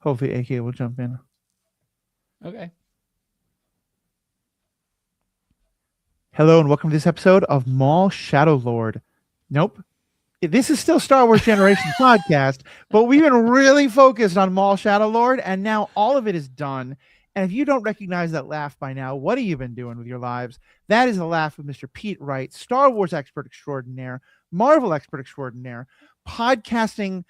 Hopefully AK will jump in. Okay. Hello and welcome to this episode of Maul Shadow Lord. Nope. This is still Star Wars Generations podcast, but we've been really focused on Maul Shadow Lord, and now all of it is done. And if you don't recognize that laugh by now, what have you been doing with your lives? That is the laugh of Mr. Pete Wright, Star Wars expert extraordinaire, Marvel expert extraordinaire, podcasting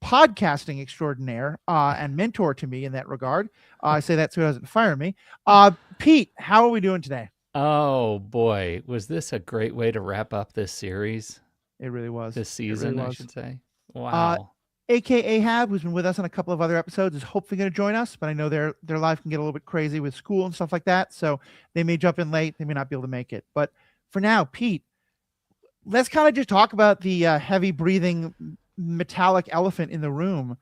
extraordinaire, and mentor to me in that regard. I say that so he doesn't fire me. Pete, how are we doing today? Oh boy, was this a great way to wrap up this series? It really was. This It really season, I was. should say. Uh, Wow. AK Ahab, who's been with us on a couple of other episodes, is hopefully going to join us, but I know their life can get a little bit crazy with school and stuff like that, so they may jump in late. They may not be able to make it. But for now, Pete, let's kind of just talk about the heavy breathing metallic elephant in the room.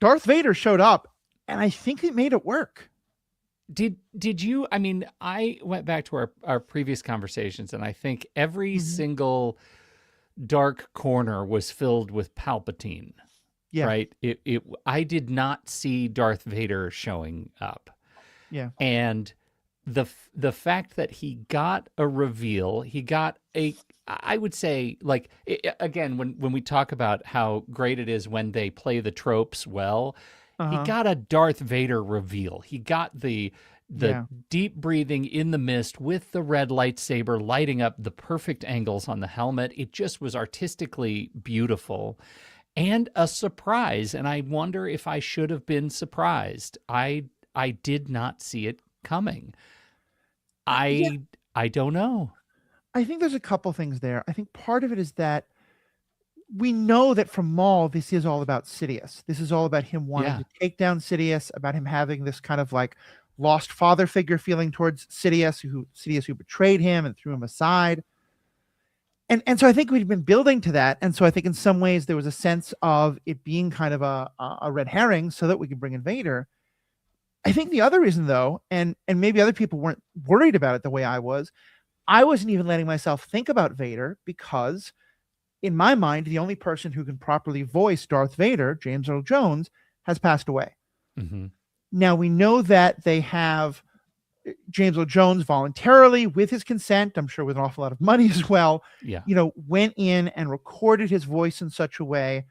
Darth Vader showed up, and I think it made it work. Did you, I mean, I went back to our previous conversations, and I think every Mhm. single dark corner was filled with Palpatine, Yeah, right? I did not see Darth Vader showing up. yeah, And the fact that he got a reveal, he got a, I would say, like, again, when we talk about how great it is when they play the tropes well, uh he huh, got a Darth Vader reveal. He got the yeah, deep breathing in the mist with the red lightsaber lighting up the perfect angles on the helmet. It just was artistically beautiful and a surprise. And I wonder if I should have been surprised. I did not see it coming. yeah. I I don't know. I think there's a couple things there. I think part of it is that we know that from Maul, this is all about Sidious. This is all about him wanting Yeah. to take down Sidious, about him having this kind of like lost father figure feeling towards Sidious who betrayed him and threw him aside. And so I think we've been building to that. And so I think in some ways there was a sense of it being kind of a red herring so that we could bring in Vader. I think the other reason though, and maybe other people weren't worried about it the way I wasn't even letting myself think about Vader because in my mind, the only person who can properly voice Darth Vader, James Earl Jones, has passed away. Hmm. Now we know that they have James Earl Jones voluntarily, with his consent, I'm sure with an awful lot of money as well, Yeah. went in and recorded his voice in such a way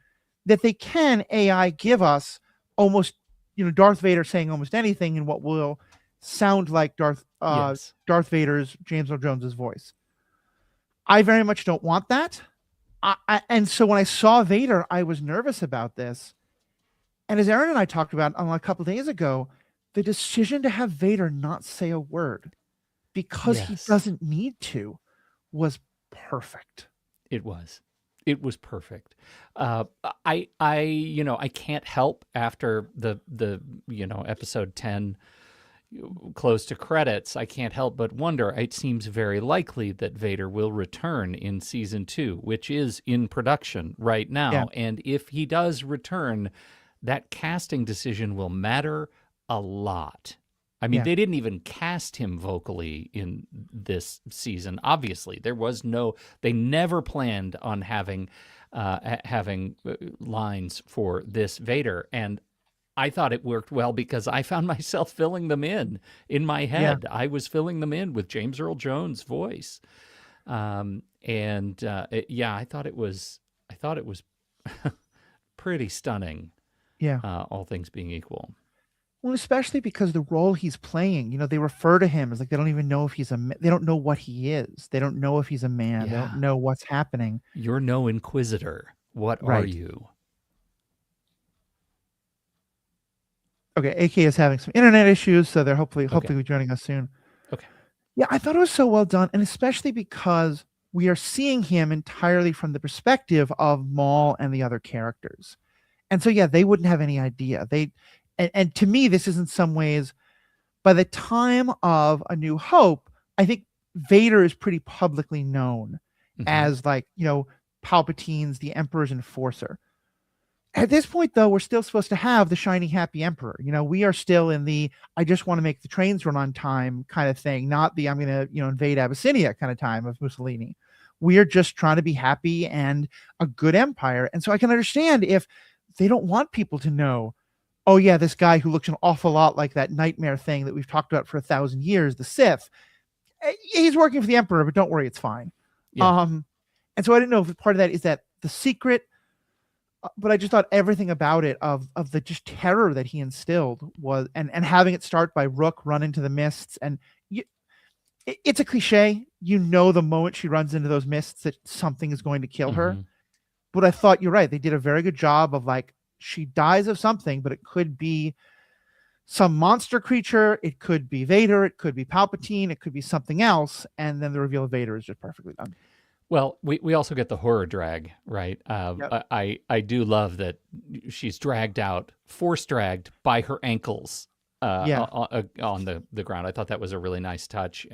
that they can AI give us almost, Darth Vader saying almost anything in what will sound like Yes. Darth Vader's James Earl Jones's voice. I very much don't want that. And so when I saw Vader, I was nervous about this. And as Aaron and I talked about a couple of days ago, the decision to have Vader not say a word because he Yes. doesn't need to was perfect. It was. It was perfect. I can't help after the episode 10 close to credits, I can't help but wonder. It seems very likely that Vader will return in season 2, which is in production right Yeah, now. And if he does return, that casting decision will matter a lot. I mean, yeah, they didn't even cast him vocally in this season. Obviously, there was no. They never planned on having lines for this Vader, and I thought it worked well because I found myself filling them in my yeah. head. I was filling them in with James Earl Jones' voice, and yeah, I thought it was pretty stunning, Yeah. all things being equal. Well, especially because the role he's playing, they refer to him as like they don't even know if they don't know what he is. They don't know if he's a man. They don't Yeah, know what's happening. you're no inquisitor. What are Right. you? Okay. AK is having some internet issues, so they're Okay, hopefully joining us soon. okay, Yeah, I thought it was so well done, and especially because we are seeing him entirely from the perspective of Maul and the other characters. And so yeah, they wouldn't have any idea. And to me, this is in some ways, by the time of A New Hope, I think Vader is pretty publicly known hmm, as like, Palpatine's the Emperor's enforcer. At this point, though, we're still supposed to have the shiny, happy emperor. We are still in the I just want to make the trains run on time kind of thing, not the I'm going to, invade Abyssinia kind of time of Mussolini. We are just trying to be happy and a good empire. And so I can understand if they don't want people to know oh yeah, this guy who looks an awful lot like that nightmare thing that we've talked about for 1,000 years, the Sith. He's working for the Emperor, but don't worry, it's fine. Yeah. And so I didn't know if part of that is that the secret, but I just thought everything about it of the just terror that he instilled was, and having it start by Rook run into the mists, and you, it's a cliche. You know, the moment she runs into those mists that something is going to kill her. Hmm. But I thought you're right. They did a very good job of like she dies of something, but it could be some monster creature, it could be Vader, it could be Palpatine, it could be something else, and then the reveal of Vader is just perfectly done. Well, we also get the horror drag, right? Yep. I do love that she's dragged out, force dragged by her ankles Yeah. on the ground. I thought that was a really nice touch.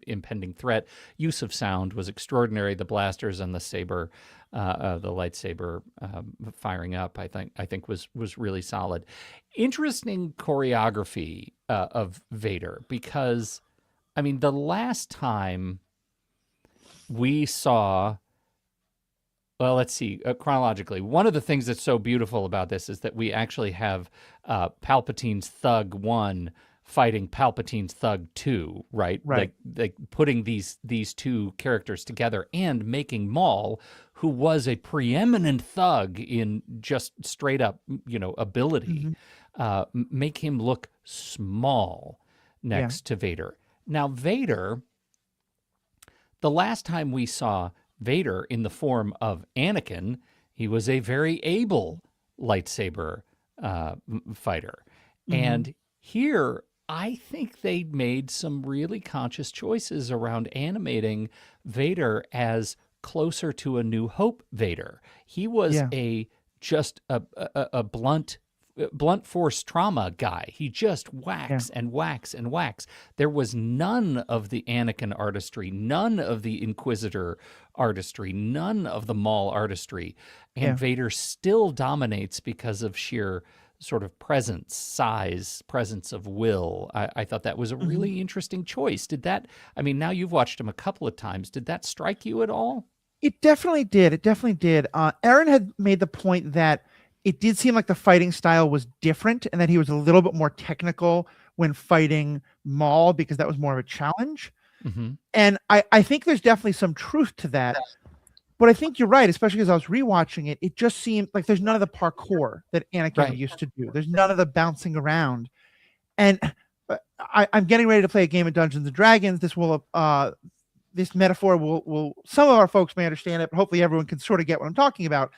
Impending threat, use of sound was extraordinary. The blasters and the saber, the lightsaber firing up, I think was really solid. Interesting choreography of Vader because, I mean, the last time we saw, well, let's see, chronologically, one of the things that's so beautiful about this is that we actually have Palpatine's Thug 1 fighting Palpatine's Thug 2, right? Right. Like putting these two characters together and making Maul, who was a preeminent thug in just straight up, ability, make him look small Yeah. next to Vader. Now, Vader, the last time we saw Vader in the form of Anakin, he was a very able lightsaber fighter. Mm-hmm. And here, I think they made some really conscious choices around animating Vader as closer to a New Hope Vader. He was Yeah. a blunt force trauma guy. He just Yeah. whacks and whacks and whacks. There was none of the Anakin artistry, none of the Inquisitor artistry, none of the Maul artistry. And Yeah. Vader still dominates because of sheer sort of presence, size, presence of will. I thought that was a Mm-hmm. really interesting choice. I mean, now you've watched him a couple of times. Did that strike you at all? It definitely did. It definitely did. Aaron had made the point that it did seem like the fighting style was different and that he was a little bit more technical when fighting Maul because that was more of a challenge. Mm-hmm. And I think there's definitely some truth to that. But I think you're right, especially as I was rewatching it. It just seemed like there's none of the parkour that Anakin Right. used to do. There's none of the bouncing around. And I'm getting ready to play a game of Dungeons and Dragons. This metaphor will some of our folks may understand it, but hopefully everyone can sort of get what I'm talking about.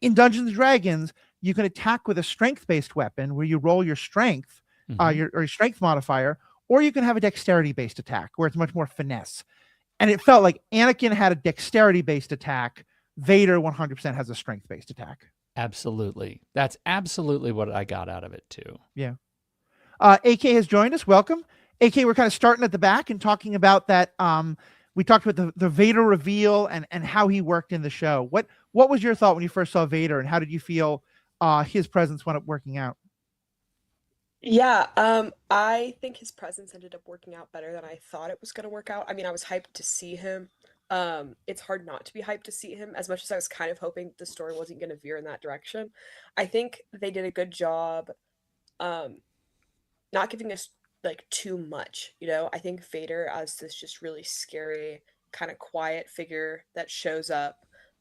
In Dungeons and Dragons, you can attack with a strength-based weapon where you roll your strength, Mm-hmm. your strength modifier, or you can have a dexterity-based attack where it's much more finesse. And it felt like Anakin had a dexterity-based attack. Vader 100% has a strength-based attack. Absolutely. That's absolutely what I got out of it too. Yeah. AK has joined us. Welcome. AK, we're kind of starting at the back and talking about that. We talked about the Vader reveal and how he worked in the show. What was your thought when you first saw Vader, and how did you feel his presence wound up working out? Yeah, I think his presence ended up working out better than I thought it was going to work out. I mean, I was hyped to see him. It's hard not to be hyped to see him, as much as I was kind of hoping the story wasn't going to veer in that direction. I think they did a good job, not giving us like too much, you know? I think Vader as this just really scary, kind of quiet figure that shows up,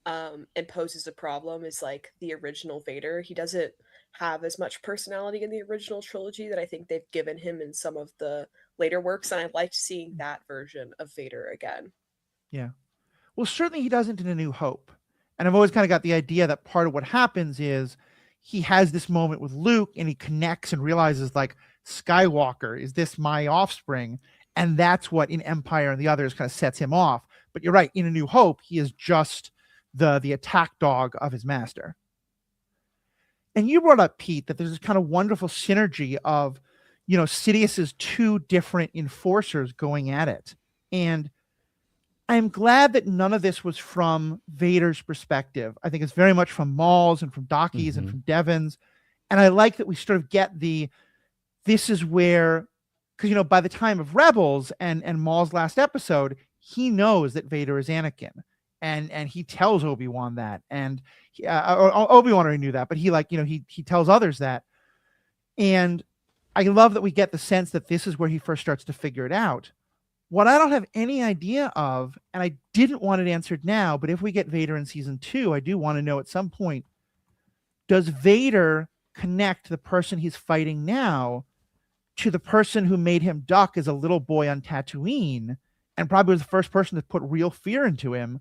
and poses a problem is like the original Vader. He doesn't have as much personality in the original trilogy that I think they've given him in some of the later works, and I liked seeing that version of Vader again. Yeah. Well, certainly he doesn't in A New Hope. And I've always kind of got the idea that part of what happens is he has this moment with Luke and he connects and realizes, like, Skywalker, is this my offspring? And that's what in Empire and the others kind of sets him off. But you're right, in A New Hope, he is just the attack dog of his master. And you brought up, Pete, that there's this kind of wonderful synergy of, Sidious's two different enforcers going at it. And I'm glad that none of this was from Vader's perspective. I think it's very much from Maul's and from Dockie's and Mhm. from Devon's. And I like that we sort of get this is where, because, by the time of Rebels and Maul's last episode, he knows that Vader is Anakin. And he tells Obi-Wan that. And Obi-Wan already knew that, but he tells others that. And I love that we get the sense that this is where he first starts to figure it out. What I don't have any idea of, and I didn't want it answered now, but if we get Vader in season 2, I do want to know at some point, does Vader connect the person he's fighting now to the person who made him duck as a little boy on Tatooine and probably was the first person to put real fear into him,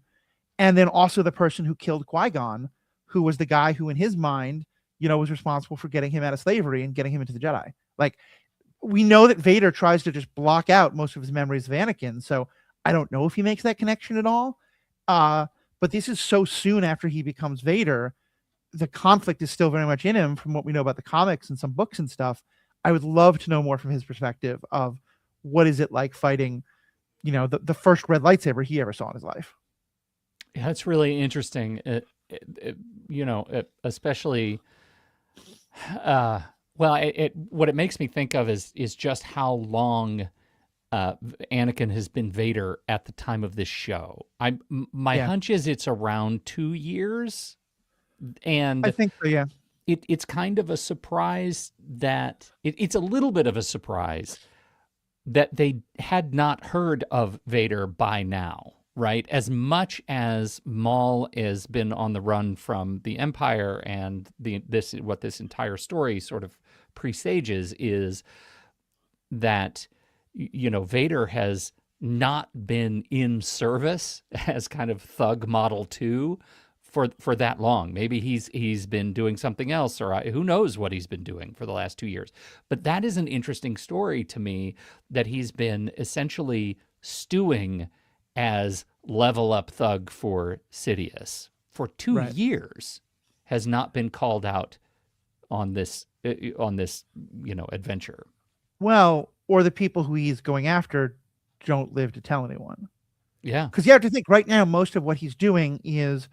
and then also the person who killed Qui-Gon, who was the guy who in his mind, was responsible for getting him out of slavery and getting him into the Jedi. Like, we know that Vader tries to just block out most of his memories of Anakin, so I don't know if he makes that connection at all. But this is so soon after he becomes Vader. The conflict is still very much in him from what we know about the comics and some books and stuff. I would love to know more from his perspective of what is it like fighting, the first red lightsaber he ever saw in his life. Yeah, that's really interesting. Especially, what it makes me think of is just how long Anakin has been Vader at the time of this show. My hunch is it's around 2 years, and I think so. Yeah, it's kind of a surprise that it's a little bit of a surprise that they had not heard of Vader by now. Right, as much as Maul has been on the run from the Empire, and what this entire story sort of presages is that Vader has not been in service as kind of thug Model 2 for that long. Maybe he's been doing something else, or who knows what he's been doing for the last 2 years. But that is an interesting story to me, that he's been essentially stewing as level up thug for Sidious for 2 years, has not been called out on this adventure. Well, or the people who he's going after don't live to tell anyone. Yeah, because you have to think right now, most of what he's doing is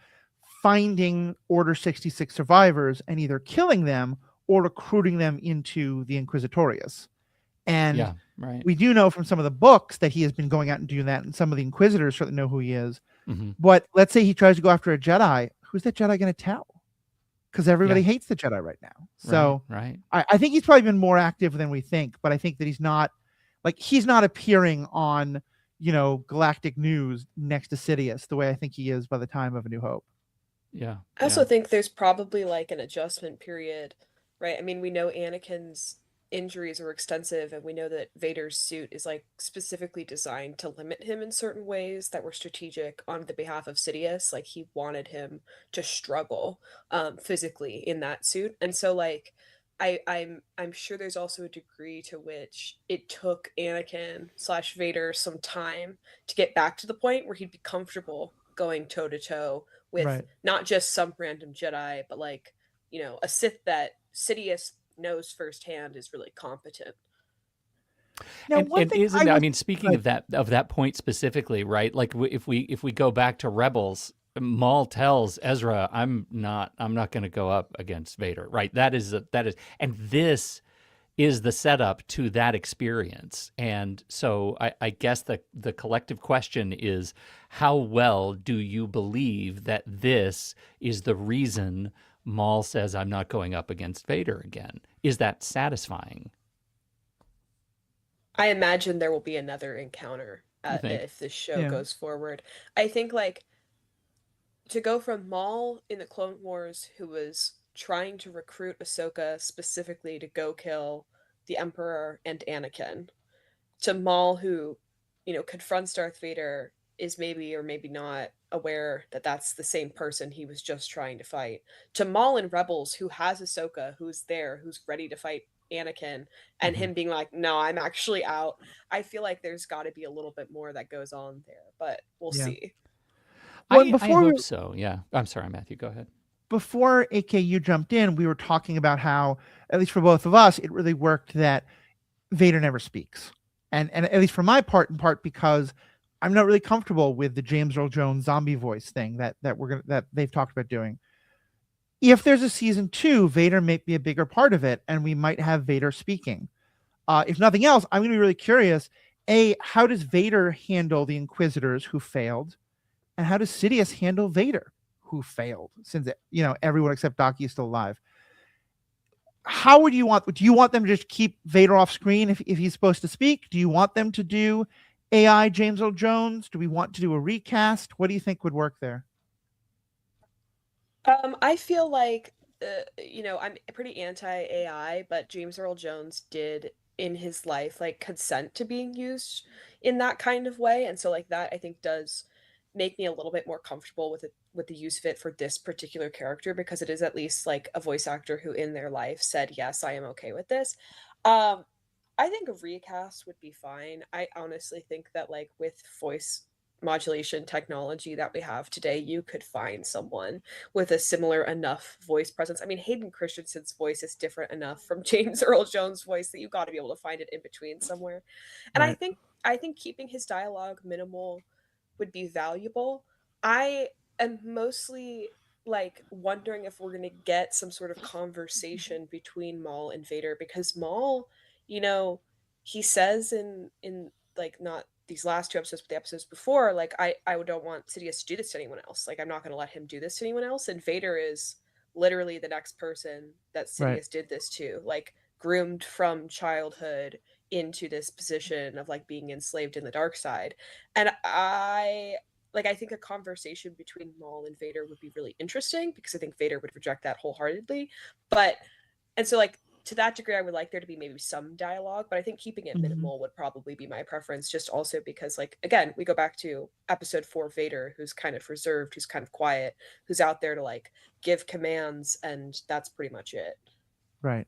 finding Order 66 survivors and either killing them or recruiting them into the Inquisitorius. And we do know from some of the books that he has been going out and doing that, and some of the Inquisitors certainly know who he is. Mm-hmm. But let's say he tries to go after a Jedi. Who's that Jedi going to tell? Because everybody hates the Jedi right now. So I think he's probably been more active than we think, but I think that he's not appearing on, galactic news next to Sidious the way I think he is by the time of A New Hope. Yeah. I also think there's probably like an adjustment period, right? I mean, we know Anakin's injuries are extensive, and we know that Vader's suit is like specifically designed to limit him in certain ways that were strategic on the behalf of Sidious. Like, he wanted him to struggle physically in that suit. And so like I'm sure there's also a degree to which it took Anakin / Vader some time to get back to the point where he'd be comfortable going toe to toe with not just some random Jedi, but like, a Sith that Sidious knows firsthand is really competent. Now, speaking of that point specifically, right? Like, if we go back to Rebels, Maul tells Ezra, "I'm not going to go up against Vader." Right? That is, and this is the setup to that experience. And so I guess the collective question is, how well do you believe that this is the reason Maul says, "I'm not going up against Vader again"? Is that satisfying? I imagine there will be another encounter if this show goes forward. I think, like, to go from Maul in the Clone Wars, who was trying to recruit Ahsoka specifically to go kill the Emperor and Anakin, to Maul, who, confronts Darth Vader, is maybe or maybe not aware that that's the same person he was just trying to fight, to Maul in Rebels, who has Ahsoka, who's there, who's ready to fight Anakin, and him being like, "No, I'm actually out." I feel like there's got to be a little bit more that goes on there, but we'll see. I hope so. Yeah. I'm sorry, Matthew. Go ahead. Before AKU jumped in, we were talking about how, at least for both of us, it really worked that Vader never speaks. And at least for my part, in part because I'm not really comfortable with the James Earl Jones zombie voice thing that they've talked about doing. If there's a season 2, Vader may be a bigger part of it, and we might have Vader speaking. If nothing else, I'm going to be really curious. How does Vader handle the Inquisitors who failed? And how does Sidious handle Vader, who failed, since everyone except Daki is still alive? how would you want? Do you want them to just keep Vader off screen if he's supposed to speak? Do you want them to do AI James Earl Jones? Do we want to do a recast? What do you think would work there? I feel like, I'm pretty anti AI, but James Earl Jones did in his life like consent to being used in that kind of way, and so like that I think does make me a little bit more comfortable with it, with the use of it for this particular character, because it is at least like a voice actor who in their life said, yes, I am okay with this. Um, I think a recast would be fine. I honestly think that like with voice modulation technology that we have today, you could find someone with a similar enough voice presence. I mean, Hayden Christensen's voice is different enough from James Earl Jones' voice that you got to be able to find it in between somewhere. And I Right. think I think keeping his dialogue minimal would be valuable. I am mostly like wondering if we're going to get some sort of conversation between Maul and Vader, because Maul, you know, he says in like not these last two episodes but the episodes before, like I don't want Sidious to do this to anyone else. Like I'm not going to let him do this to anyone else, and Vader is literally the next person that Right. Sidious did this to, like groomed from childhood into this position of like being enslaved in the dark side. And I think a conversation between Maul and Vader would be really interesting, because I think Vader would reject that wholeheartedly. But and so like to that degree I would like there to be maybe some dialogue, but I think keeping it Mm-hmm. minimal would probably be my preference, just also because like again, we go back to episode 4 Vader, who's kind of reserved, who's kind of quiet, who's out there to like give commands, and that's pretty much it. Right.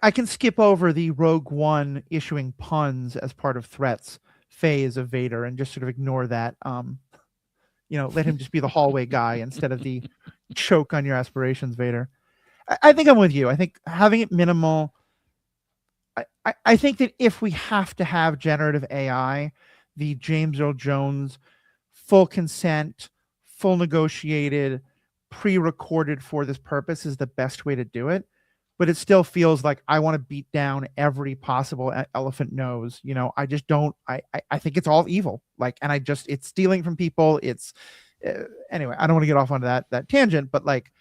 I can skip over the Rogue One issuing puns as part of threats phase of Vader and just sort of ignore that. Let him just be the hallway guy instead of the choke on your aspirations, Vader. I think I'm with you. I think having it minimal. I think that if we have to have generative AI, the James Earl Jones full consent, full negotiated, pre-recorded for this purpose is the best way to do it. But it still feels like I want to beat down every possible elephant nose. I just don't. I think it's all evil. Like, and it's stealing from people. It's anyway. I don't want to get off onto that tangent, but like,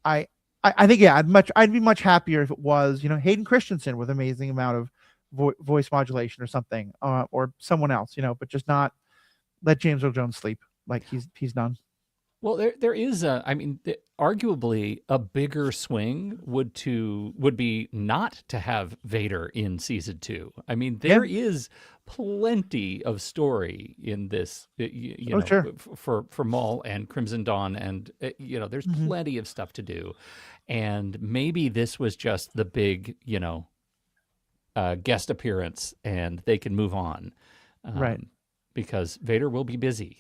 I I think yeah, I'd be much happier if it was Hayden Christensen with amazing amount of voice modulation or something, or someone else, but just not let James Earl Jones sleep. Like he's done. Well, there is I mean, arguably a bigger swing would be not to have Vader in season 2. I mean, Yeah. there is plenty of story in this, Oh sure. for Maul and Crimson Dawn, and there's Hmm. plenty of stuff to do, and maybe this was just the big, guest appearance, and they can move on, Right. because Vader will be busy.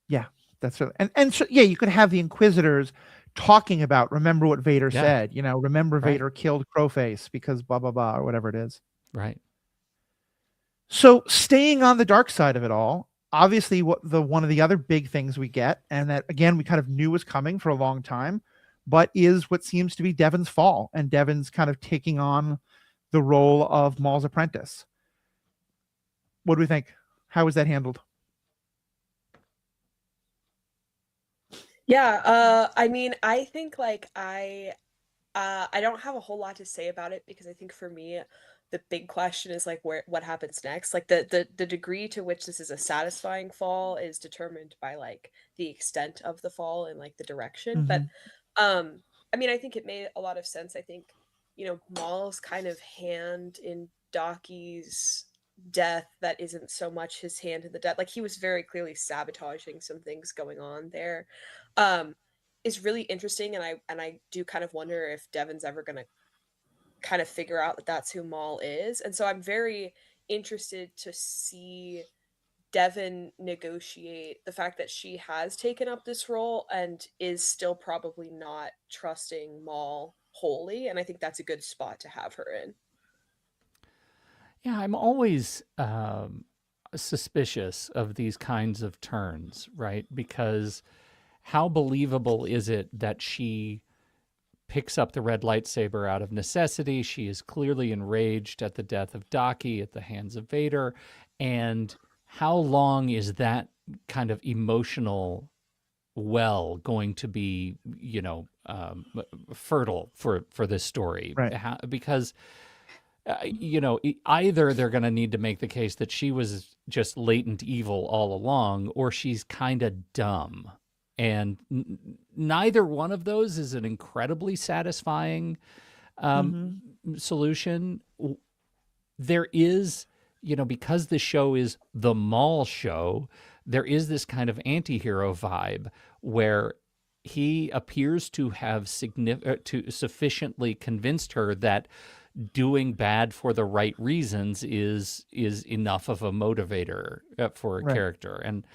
Yeah. That's right. And so, yeah, you could have the Inquisitors talking about remember what Vader Yeah, said. Remember right, Vader killed Crowface because blah blah blah or whatever it is. right. So staying on the dark side of it all, obviously one of the other big things we get, and that again we kind of knew was coming for a long time, but is what seems to be Devon's fall and Devon's kind of taking on the role of Maul's apprentice. What do we think? How was that handled? Yeah, I mean, I think like I don't have a whole lot to say about it, because I think for me the big question is like what happens next. Like the degree to which this is a satisfying fall is determined by like the extent of the fall and like the direction. But Mm-hmm. um I mean, I think it made a lot of sense. I think, Maul's kind of hand in Dockie's death that isn't so much his hand in the death. Like he was very clearly sabotaging some things going on there. Um is really interesting, and I do kind of wonder if Devon's ever going to kind of figure out that that's who Maul is. And so I'm very interested to see Devon negotiate the fact that she has taken up this role and is still probably not trusting Maul wholly, and I think that's a good spot to have her in. Yeah, I'm always suspicious of these kinds of turns, right? Because how believable is it that she picks up the red lightsaber out of necessity? She is clearly enraged at the death of Daki at the hands of Vader. And how long is that kind of emotional well going to be, fertile for this story? Right. Because either they're going to need to make the case that she was just latent evil all along, or she's kind of dumb. And neither one of those is an incredibly satisfying Hmm. solution. There is, because the show is the Maul show, there is this kind of anti-hero vibe where he appears to have sufficiently convinced her that doing bad for the right reasons is enough of a motivator for a Right. character. And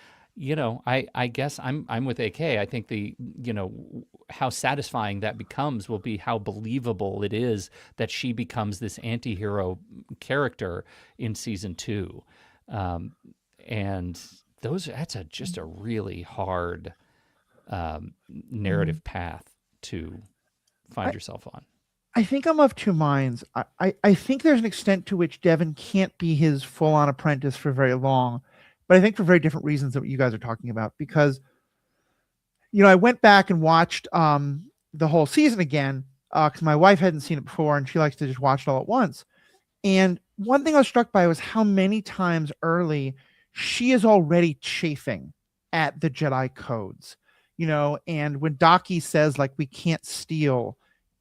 I guess I'm with AK. I think how satisfying that becomes will be how believable it is that she becomes this anti-hero character in season 2. And just a really hard Mhm. narrative path to find I, yourself on. I think I'm of two minds. I think there's an extent to which Devin can't be his full on apprentice for very long, but I think for very different reasons than what you guys are talking about. Because, I went back and watched the whole season again because my wife hadn't seen it before and she likes to just watch it all at once. And one thing I was struck by was how many times early she is already chafing at the Jedi codes, and when Daki says, like, we can't steal,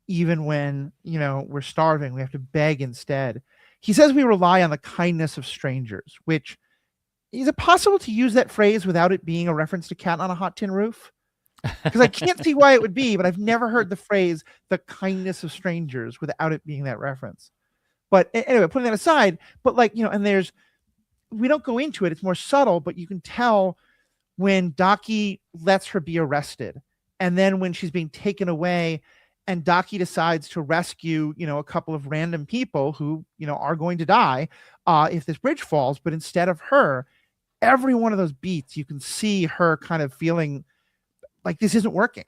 even when, we're starving, we have to beg instead. He says we rely on the kindness of strangers, which is it possible to use that phrase without it being a reference to Cat on a Hot Tin Roof? Because I can't see why it would be, but I've never heard the phrase the kindness of strangers without it being that reference. But anyway, putting that aside, but like, and we don't go into it, it's more subtle, but you can tell when Daki lets her be arrested. And then when she's being taken away and Daki decides to rescue, a couple of random people who, are going to die if this bridge falls. But instead of her, every one of those beats, you can see her kind of feeling like this isn't working.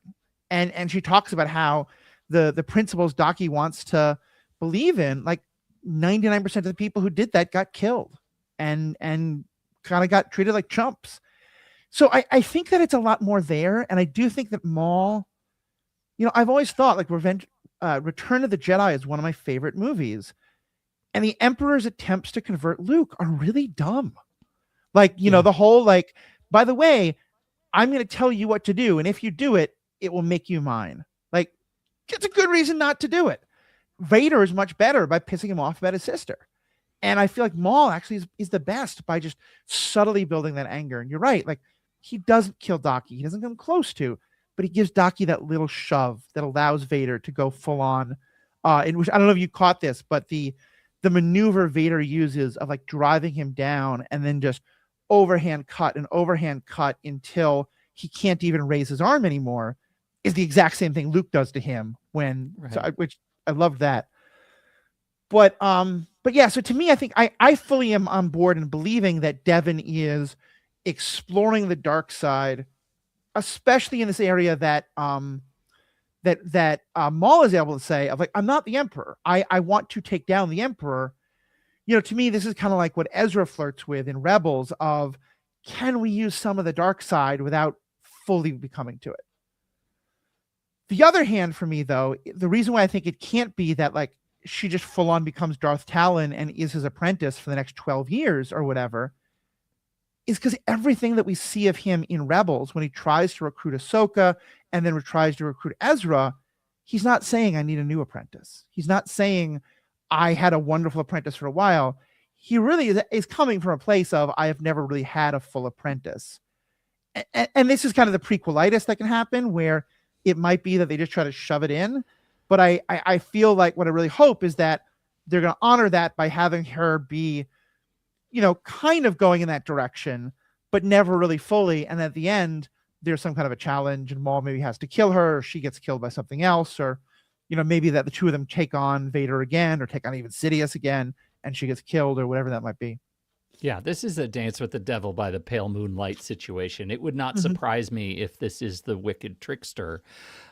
And she talks about how the principles Daki wants to believe in, like 99% of the people who did that got killed and kind of got treated like chumps. So I think that it's a lot more there. And I do think that Maul, I've always thought like Return of the Jedi is one of my favorite movies. And the Emperor's attempts to convert Luke are really dumb. Like, Yeah. the whole, like, by the way, I'm going to tell you what to do. And if you do it, it will make you mine. Like, it's a good reason not to do it. Vader is much better by pissing him off about his sister. And I feel like Maul actually is the best by just subtly building that anger. And you're right. Like, he doesn't kill Daki. He doesn't come close to, but he gives Daki that little shove that allows Vader to go full on. In which, I don't know if you caught this, but the maneuver Vader uses of like driving him down and then just overhand cut until he can't even raise his arm anymore is the exact same thing Luke does to him which I love that. But yeah, so to me, I think I fully am on board in believing that Devin is exploring the dark side, especially in this area that Maul is able to say of like, I'm not the Emperor. I want to take down the Emperor. To me, this is kind of like what Ezra flirts with in Rebels of, can we use some of the dark side without fully becoming to it? The other hand for me, though, the reason why I think it can't be that like she just full on becomes Darth Talon and is his apprentice for the next 12 years or whatever, is because everything that we see of him in Rebels, when he tries to recruit Ahsoka and then tries to recruit Ezra, he's not saying, I need a new apprentice. He's not saying, I had a wonderful apprentice for a while. He really is coming from a place of, I have never really had a full apprentice. And this is kind of the prequelitis that can happen, where it might be that they just try to shove it in. But I feel like what I really hope is that they're going to honor that by having her be, kind of going in that direction, but never really fully. And at the end, there's some kind of a challenge and Maul maybe has to kill her, or she gets killed by something else, or maybe that the two of them take on Vader again or take on even Sidious again and she gets killed or whatever that might be. Yeah, this is a dance with the devil by the pale moonlight situation. It would not Mm-hmm. surprise me if this is the wicked trickster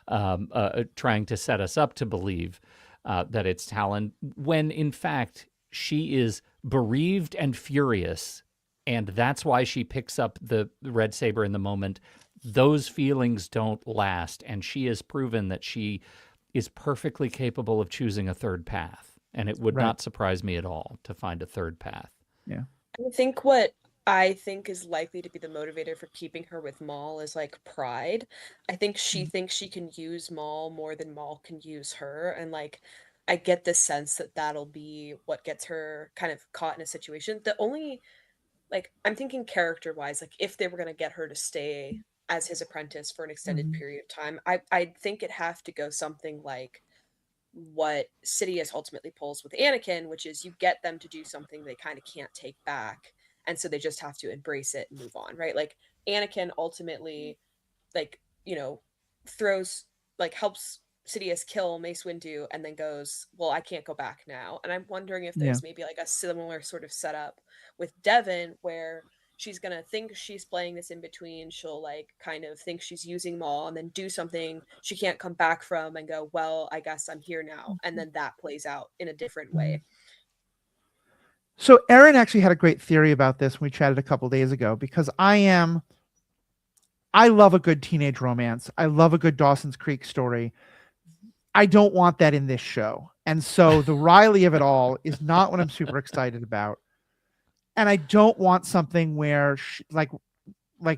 trying to set us up to believe that it's Talon, when in fact she is bereaved and furious, and that's why she picks up the red saber in the moment those feelings don't last, and she has proven that she is perfectly capable of choosing a third path, and it would Right. not surprise me at all to find a third path. Yeah. I think what I think is likely to be the motivator for keeping her with Maul is like pride. I think she Mhm. thinks she can use Maul more than Maul can use her. And like, I get the sense that that'll be what gets her kind of caught in a situation. The only, like, I'm thinking character wise, like, if they were going to get her to stay as his apprentice for an extended Mhm. period of time, I think it'd have to go something like what Sidious ultimately pulls with Anakin, which is you get them to do something they kind of can't take back, and so they just have to embrace it and move on, right? Like Anakin ultimately, like throws helps Sidious kill Mace Windu, and then goes, "Well, I can't go back now." And I'm wondering if Yeah. there's maybe like a similar sort of setup with Devin, where she's gonna think she's playing this in between. She'll like kind of think she's using Maul, and then do something she can't come back from, and go, "Well, I guess I'm here now." And then that plays out in a different Mhm. way. So Aaron actually had a great theory about this when we chatted a couple days ago because I love a good teenage romance. I love a good Dawson's Creek story. I don't want that in this show. And so the Riley of it all is not what I'm super excited about. And I don't want something where like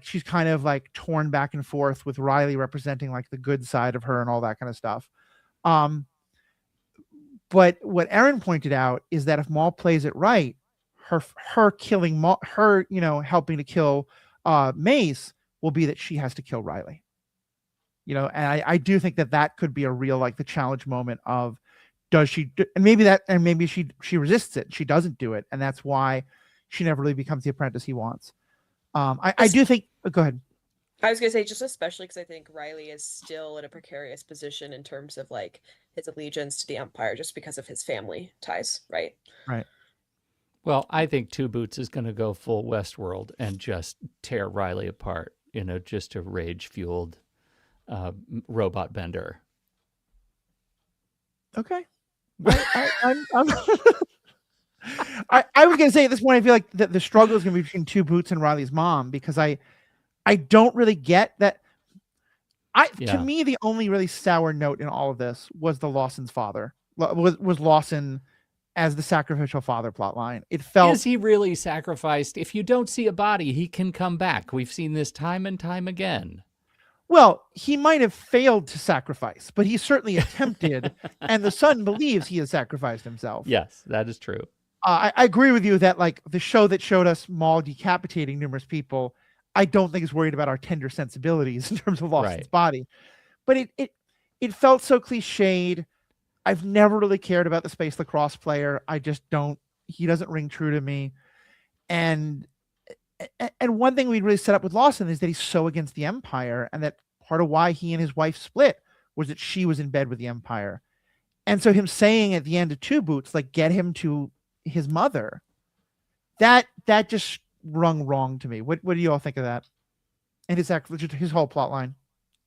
she's kind of like torn back and forth with Riley representing like the good side of her and all that kind of stuff. Um, but what Aaron pointed out is that if Maul plays it right, her killing Maul, her helping to kill Mace will be that she has to kill Riley. And I do think that that could be a real like the challenge moment of does she and maybe she resists it, she doesn't do it, and that's why she never really becomes the apprentice he wants. I Just do think go ahead. I was gonna say, just especially because I think Riley is still in a precarious position in terms of like his allegiance to the Empire, just because of his family ties, right? Right. Well, I think Two Boots is going to go full Westworld and just tear Riley apart, just a rage fueled robot bender. Okay. I'm I was gonna say at this point I feel like the struggle is gonna be between Two Boots and Riley's mom because I don't really get that. To Yeah. me the only really sour note in all of this was the Lawson's father was Lawson as the sacrificial father plot line. It felt Is he really sacrificed? If you don't see a body, he can come back. We've seen this time and time again. well, he might have failed to sacrifice, but he certainly attempted, and the son believes he has sacrificed himself. Yes, that is true. I agree with you that like the show that showed us Maul decapitating numerous people, I don't think is worried about our tender sensibilities in terms of Lawson's Right. body. But it felt so cliched. I've never really cared about the space lacrosse player. I just don't. He doesn't ring true to me. And and one thing we really set up with Lawson is that he's so against the Empire, and that part of why he and his wife split was that she was in bed with the Empire. And so him saying at the end of Two Boots, like get him to his mother, that just rung wrong to me. What do you all think of that? And his whole plot line.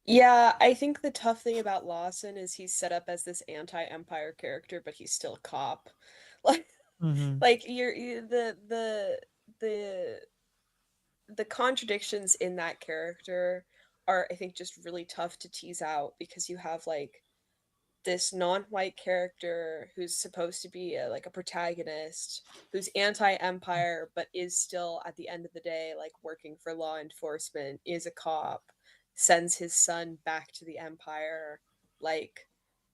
Yeah, I think the tough thing about Lawson is he's set up as this anti-Empire character, but he's still a cop. Like, Mm-hmm. the the contradictions in that character are, I think, just really tough to tease out because you have like this non-white character who's supposed to be like a protagonist who's anti-empire but is still at the end of the day like working for law enforcement, is a cop, sends his son back to the empire. Like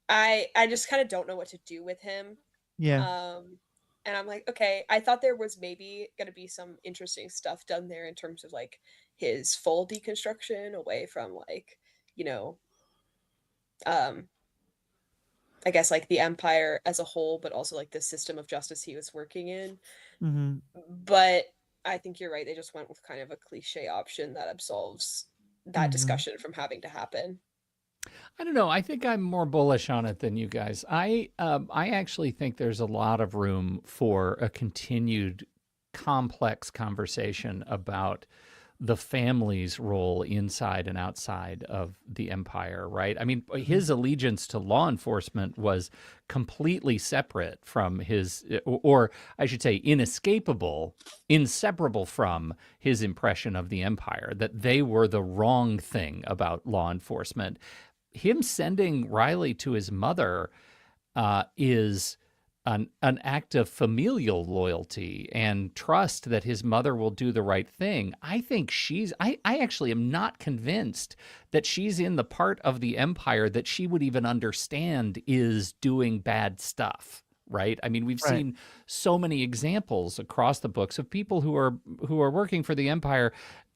I just kind of don't know what to do with him. Yeah. um and I'm like, okay, I thought there was maybe going to be some interesting stuff done there in terms of like his full deconstruction away from like, you know um I guess like the empire as a whole, but also like the system of justice he was working in. Mm-hmm. But I think you're right. They just went with kind of a cliche option that absolves that Mm-hmm. discussion from having to happen. I don't know. I think I'm more bullish on it than you guys. I actually think there's a lot of room for a continued complex conversation about the family's role inside and outside of the empire, right? I mean, his allegiance to law enforcement was completely separate from his, or I should say, inseparable from his impression of the empire, that they were the wrong thing about law enforcement. Him sending Riley to his mother is an act of familial loyalty and trust that his mother will do the right thing. I think I actually am not convinced that she's in the part of the empire that she would even understand is doing bad stuff. Right. I mean, we've seen so many examples across the books of people who are working for the empire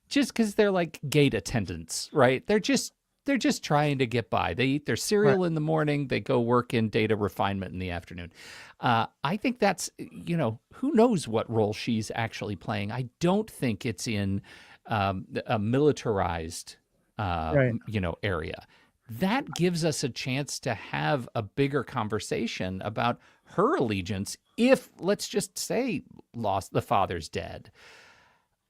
just because they're like gate attendants, right? They're just trying to get by. They eat their cereal in the morning. They go work in data refinement in the afternoon. I think that's, who knows what role she's actually playing. I don't think it's in a militarized, area. That gives us a chance to have a bigger conversation about her allegiance. If, let's just say, the father's dead.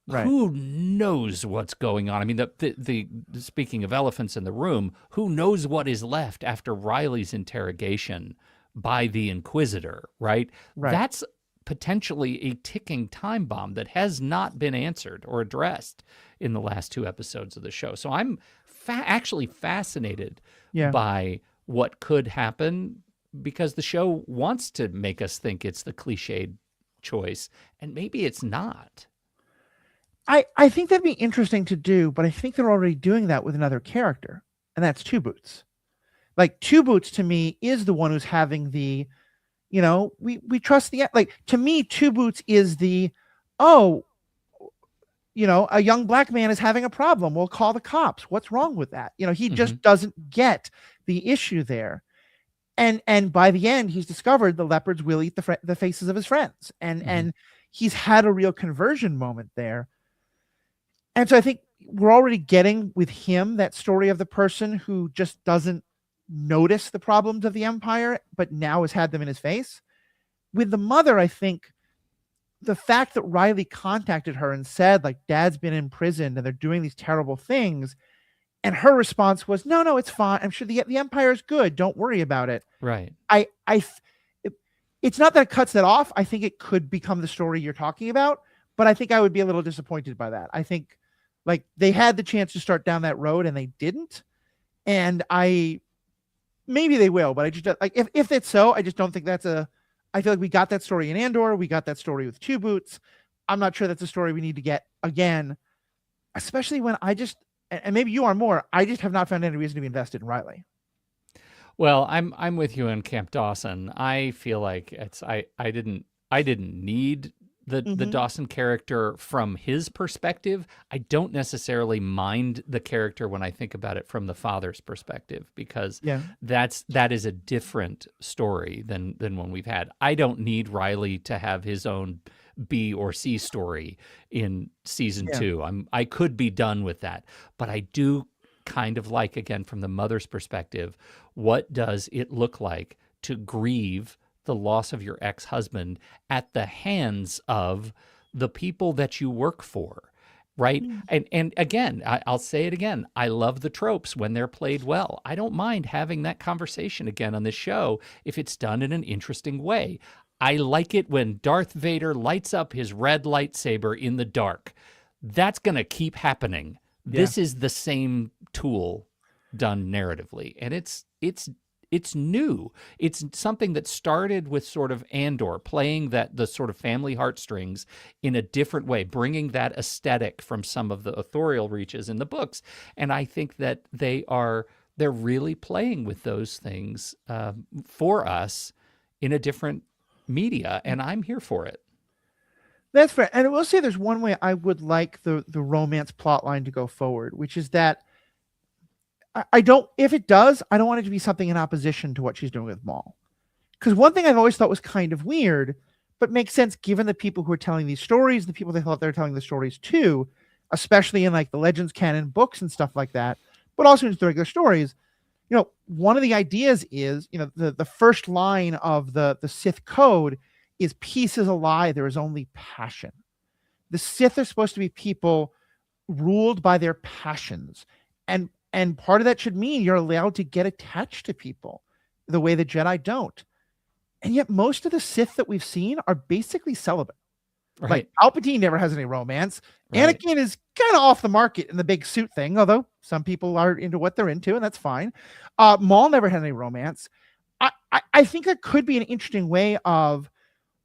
Right. Who knows what's going on? I mean, the speaking of elephants in the room, who knows what is left after Riley's interrogation by the Inquisitor, right? That's potentially a ticking time bomb that has not been answered or addressed in the last 2 episodes of the show. So I'm actually fascinated by what could happen, because the show wants to make us think it's the cliched choice, and maybe it's not. I think that'd be interesting to do, but I think they're already doing that with another character, and that's Two Boots. Like, Two Boots to me is the one who's having the, we trust the, like, to me, Two Boots is the, a young black man is having a problem. We'll call the cops. What's wrong with that? He just doesn't get the issue there. And by the end, he's discovered the leopards will eat the faces of his friends. And he's had a real conversion moment there. And so I think we're already getting with him that story of the person who just doesn't notice the problems of the empire, but now has had them in his face. With the mother, I think the fact that Riley contacted her and said, like, Dad's been imprisoned and they're doing these terrible things, and her response was, no, it's fine. I'm sure the empire is good. Don't worry about it. Right. It's not that it cuts that off. I think it could become the story you're talking about, but I think I would be a little disappointed by that. I think, like, they had the chance to start down that road and they didn't. And maybe they will, but I just, like, if it's so, I just don't think I feel like we got that story in Andor. We got that story with Two Boots. I'm not sure that's a story we need to get again, especially when and maybe you are more, I just have not found any reason to be invested in Riley. Well, I'm with you in Camp Dawson. I feel like I didn't need the Dawson character from his perspective. I don't necessarily mind the character when I think about it from the father's perspective, because that is a different story than one we've had. I don't need Riley to have his own B or C story in season 2. I could be done with that, but I do kind of like, again, from the mother's perspective, what does it look like to grieve the loss of your ex-husband at the hands of the people that you work for, right? And again, I'll say it again, I love the tropes when they're played well. I don't mind having that conversation again on this show if it's done in an interesting way. I like it when Darth Vader lights up his red lightsaber in the dark. That's going to keep happening. This is the same tool done narratively, and it's new. It's something that started with sort of Andor, playing the sort of family heartstrings in a different way, bringing that aesthetic from some of the authorial reaches in the books. And I think that they're really playing with those things for us in a different media, and I'm here for it. That's fair. And I will say there's one way I would like the romance plot line to go forward, which is that if it does, I don't want it to be something in opposition to what she's doing with Maul. Because one thing I've always thought was kind of weird, but makes sense given the people who are telling these stories, the people they thought they were telling the stories to, especially in like the Legends canon books and stuff like that, but also in the regular stories. One of the ideas is, the first line of the Sith code is peace is a lie, there is only passion. The Sith are supposed to be people ruled by their passions. And part of that should mean you're allowed to get attached to people the way the Jedi don't. And yet most of the Sith that we've seen are basically celibate. Like Right. Palpatine never has any romance. Right. Anakin is kind of off the market in the big suit thing, although some people are into what they're into, and that's fine. Maul never had any romance. I think that could be an interesting way of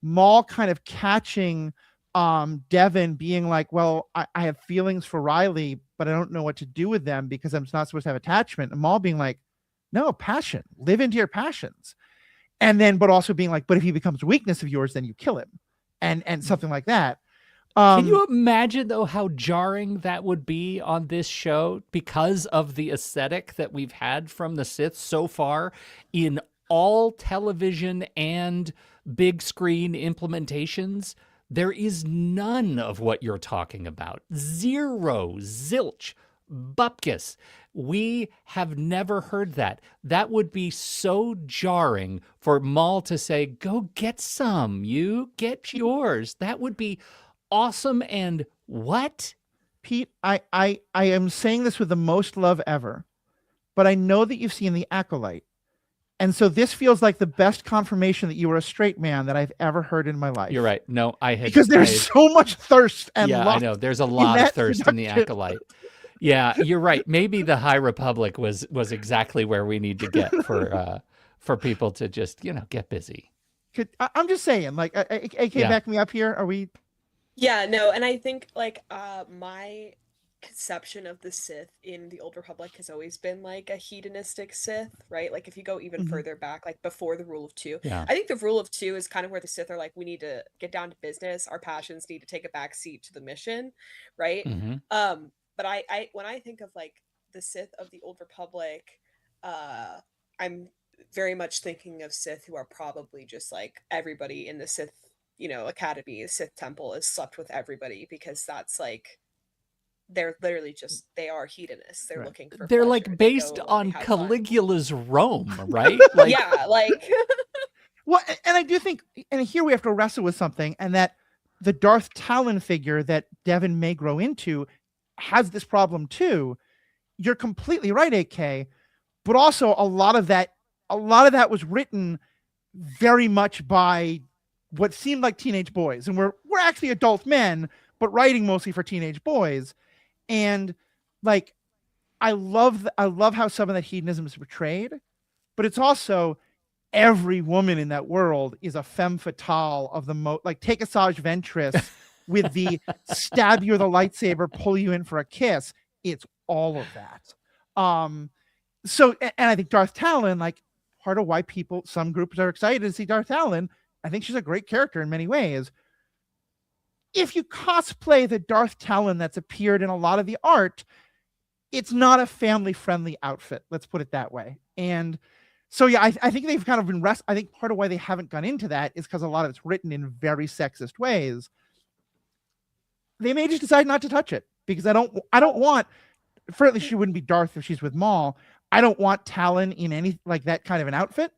Maul kind of catching Devin being like, well, I have feelings for Riley, but I don't know what to do with them because I'm not supposed to have attachment. And Maul being like, no, passion, live into your passions. And then, but also being like, but if he becomes a weakness of yours, then you kill him. And something like that. Can you imagine, though, how jarring that would be on this show because of the aesthetic that we've had from the Sith so far in all television and big screen implementations? There is none of what you're talking about. Zero, zilch, bupkis. We have never heard that. That would be so jarring for Maul to say, go get some, you get yours. That would be awesome. And what? Pete, I am saying this with the most love ever, but I know that you've seen The Acolyte. And so this feels like the best confirmation that you were a straight man that I've ever heard in my life. You're right. No, I had. Because there's so much thirst and yeah, I know. There's a lot of thirst in The Acolyte. Yeah, you're right. Maybe the High Republic was exactly where we need to get for people to just, get busy. I'm just saying, like, AK, back me up here. Are we? Yeah, no, and I think like my conception of the Sith in the Old Republic has always been like a hedonistic Sith, right? Like if you go even further back, like before the Rule of Two, Yeah. I think the Rule of Two is kind of where the Sith are like, we need to get down to business. Our passions need to take a back seat to the mission, right? But I when I think of like the Sith of the Old Republic, I'm very much thinking of Sith who are probably just like everybody in the Sith, academy, Sith temple is slept with everybody because that's like they're literally just they are hedonists. They're looking for they're pleasure. like based on Caligula's Rome, right? Like yeah, like well, and I do think, and here we have to wrestle with something, and that the Darth Talon figure that Devin may grow into has this problem too. You're completely right, AK, but also a lot of that was written very much by what seemed like teenage boys, and we're actually adult men, but writing mostly for teenage boys. And like, I love how some of that hedonism is portrayed, but it's also every woman in that world is a femme fatale of the like take Asajj Ventress with the stab you with a lightsaber, pull you in for a kiss. It's all of that. So, and I think Darth Talon, like part of why some groups are excited to see Darth Talon, I think she's a great character in many ways. If you cosplay the Darth Talon that's appeared in a lot of the art, it's not a family-friendly outfit. Let's put it that way. And so, yeah, I think they've kind of been I think part of why they haven't gone into that is because a lot of it's written in very sexist ways. They may just decide not to touch it because I don't want, for at least she wouldn't be Darth if she's with Maul. I don't want Talon in any like that kind of an outfit,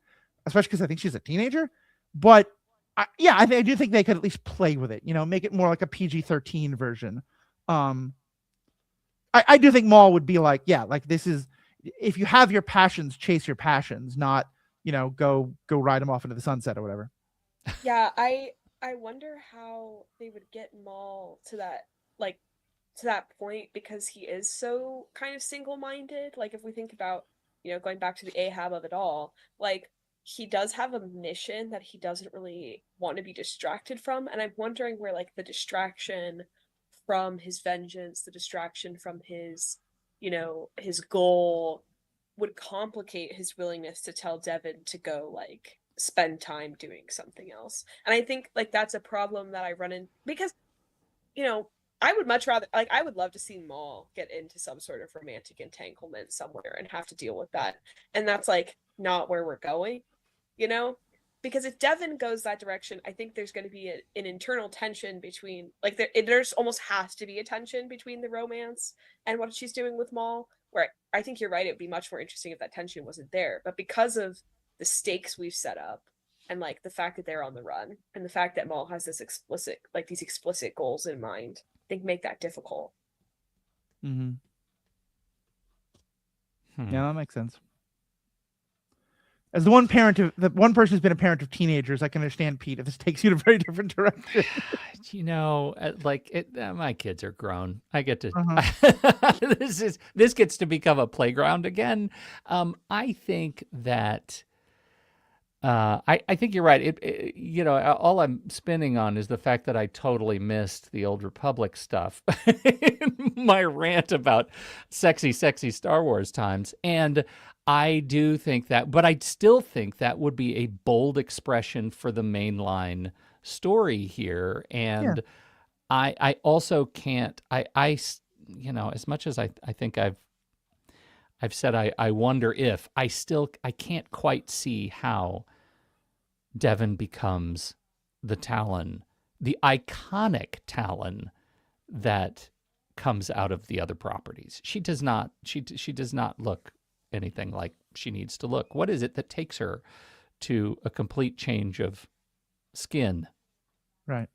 especially because I think she's a teenager. But I do think they could at least play with it, make it more like a PG-13 version. I do think Maul would be like, yeah, like this is, if you have your passions, chase your passions, not, go ride them off into the sunset or whatever. Yeah, I wonder how they would get Maul to that point because he is so kind of single-minded. Like if we think about, going back to the Ahab of it all, like he does have a mission that he doesn't really want to be distracted from. And I'm wondering where like the distraction from his vengeance, the distraction from his, his goal would complicate his willingness to tell Devin to go like spend time doing something else. And I think like that's a problem that I run in because, I would much rather like I would love to see Maul get into some sort of romantic entanglement somewhere and have to deal with that. And that's like not where we're going, because if Devin goes that direction, I think there's going to be an internal tension between like there's almost has to be a tension between the romance and what she's doing with Maul, where I think you're right, it would be much more interesting if that tension wasn't there. But because of the stakes we've set up and like the fact that they're on the run and the fact that Maul has these explicit goals in mind, I think make that difficult. Mm-hmm. Hmm. Yeah, that makes sense. As the one person who's been a parent of teenagers, I can understand, Pete, if this takes you in a very different direction. Like my kids are grown. I get to Uh-huh. this gets to become a playground again. I think that I think you're right. All I'm spinning on is the fact that I totally missed the Old Republic stuff. My rant about sexy, sexy Star Wars times. And I do think that, but I still think that would be a bold expression for the mainline story here. Yeah. And I also can't, as much as I think I've said I wonder if I can't quite see how Devon becomes the Talon, the iconic Talon that comes out of the other properties. She does not. She does not look anything like she needs to look. What is it that takes her to a complete change of skin? Right.